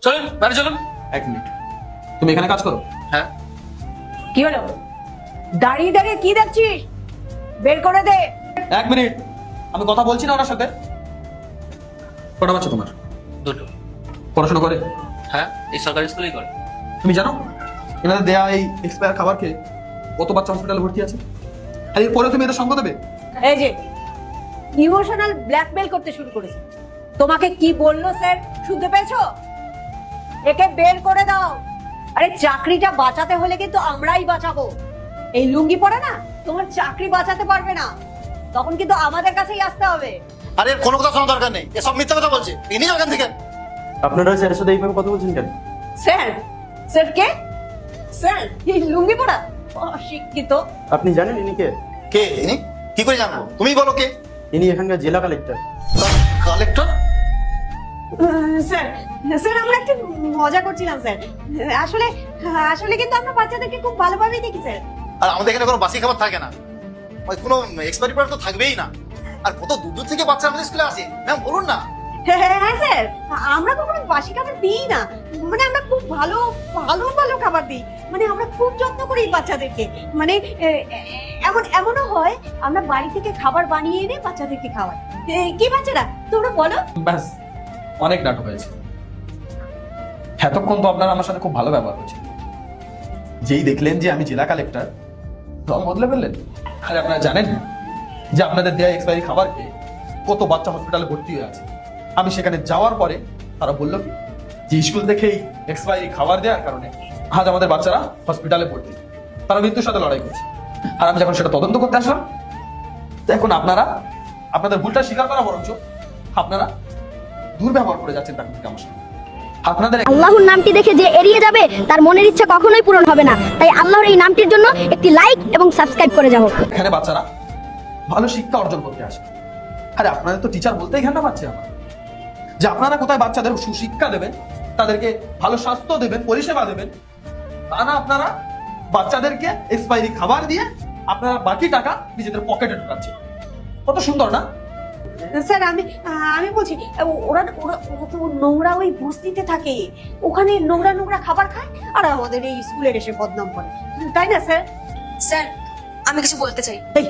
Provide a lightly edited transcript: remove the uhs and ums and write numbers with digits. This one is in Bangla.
চলুন বাড়ি চলুন। 1 মিনিট, তুমি এখানে কাজ করো? হ্যাঁ। কি হলো? দাঁড়িয়ে দাঁড়িয়ে কি দেখছিস? বের করে দে। 1 মিনিট, আমি কথা বলছি না ওনার সাথে। কটা বাচ্চা তোমার? দুটো। পড়াশোনা করে? হ্যাঁ, এই সরকারি স্কুলেই করে। তুমি জানো এনাদের দেয়া এই এক্সপায়ার খাবার খেয়ে কত বাচ্চা হসপিটালে ভর্তি আছে? আর এরপরে তুমি এদের সঙ্গ দেবে? এই যে ইমোশনাল ব্ল্যাকমেল করতে শুরু করেছে। তোমাকে কি বললো স্যার শুনতে পেয়েছো? একে বের করে দাও। আরে চাকরিটা বাঁচাতে হলে কিন্তু আমরাই বাঁচাবো। এই লুঙ্গি পরে না তোমার চাকরি বাঁচাতে পারবে না, তখন কিন্তু আমাদের কাছেই আসতে হবে। আরে কোনো কথা শোনার দরকার নেই, এসব মিথ্যা কথা বলছে। ইনি ওখান থেকে। আপনারা স্যারের সাথে এইভাবে কথা বলছেন কেন? স্যার? স্যার কে? স্যার এই লুঙ্গি পরা অশিক্ষিত। আপনি জানেন ইনি কে? কে ইনি? কি করে জানবো? তুমি বলো কে? ইনি এখানকার জেলা কালেক্টর। কালেক্টর? স্যার স্যার আমরা একটু মজা করছিলাম স্যার। আসলে আসলে কিন্তু আমরা বাচ্চাদেরকে খুব ভালোভাবেই দেখি স্যার। আর আমাদের এখানে কোনো বাসি খাবার থাকে না, ওই কোনো এক্সপায়ারি প্রোডাক্ট তো থাকবেই না। আর কত দূর দূর থেকে বাচ্চা আমাদের স্কুলে আসে। ম্যাম বলুন না। হ্যাঁ স্যার, আমরা কখনো বাসি খাবার দিই না। মানে আমরা খুব ভালো ভালো ভালো খাবার দিই। মানে আমরা খুব যত্ন করি বাচ্চাদেরকে। মানে এমনও হয় আমরা বাড়ি থেকে খাবার বানিয়ে এনে বাচ্চাদেরকে খাওয়াই। কি বাচ্চারা তোমরা বলো? ব্যাস, অনেক নাটক হয়েছে। এতক্ষণ তো আপনারা আমার সাথে খুব ভালো ব্যবহার করছেন, যেই দেখলেন যে আমি জেলা কালেক্টর রং বদলে ফেললেন। আরে আপনারা জানেন যে আপনাদের দেয়া এক্সপায়ারি খাবার খেয়ে কত বাচ্চা হসপিটালে ভর্তি হয়ে আছে। আমি সেখানে যাওয়ার পরে তারা বললো কি যে স্কুল থেকেই এক্সপায়ারি খাবার দেওয়ার কারণে আজ আমাদের বাচ্চারা হসপিটালে ভর্তি, তারা মৃত্যুর সাথে লড়াই করছে। আর আমি যখন সেটা তদন্ত করতে আসলাম, তো এখন আপনারা আপনাদের ভুলটা স্বীকার করা বরঞ্চ আপনারা দুর্ব্যবহার করে যাচ্ছেন তার থেকে আমার সাথে। আপনাদের আল্লাহর নামটি দেখে যে এড়িয়ে যাবে তার মনের ইচ্ছা কখনোই পূরণ হবে না। তাই আল্লাহর এই নামটির জন্য একটি লাইক এবং সাবস্ক্রাইব করে যাও। এখানে বাচ্চারা ভালো শিক্ষা অর্জন করতে আসে। আরে আপনাদের তো টিচার বলতেই ঘেন্না পাচ্ছে আমার, যে আপনারা কোথায় বাচ্চাদের সুশিক্ষা দেবেন, তাদেরকে ভালো স্বাস্থ্য দেবেন, পরিষেবা দেবেন, তা না আপনারা বাচ্চাদেরকে এক্সপায়ারি খাবার দিয়ে আপনারা বাকি টাকা নিজেদের পকেটে ঢোকাচ্ছেন। কত সুন্দর না? স্যার আমি আমি বলছি ওরা ওরা ওরা তো নোংরা ওই বস্তিতে থাকে, ওখানে নোংরা নোংরা খাবার খায় আর আমাদের এই স্কুলের এসে বদনাম করে, তাই না স্যার? স্যার আমি কিছু বলতে চাই। এই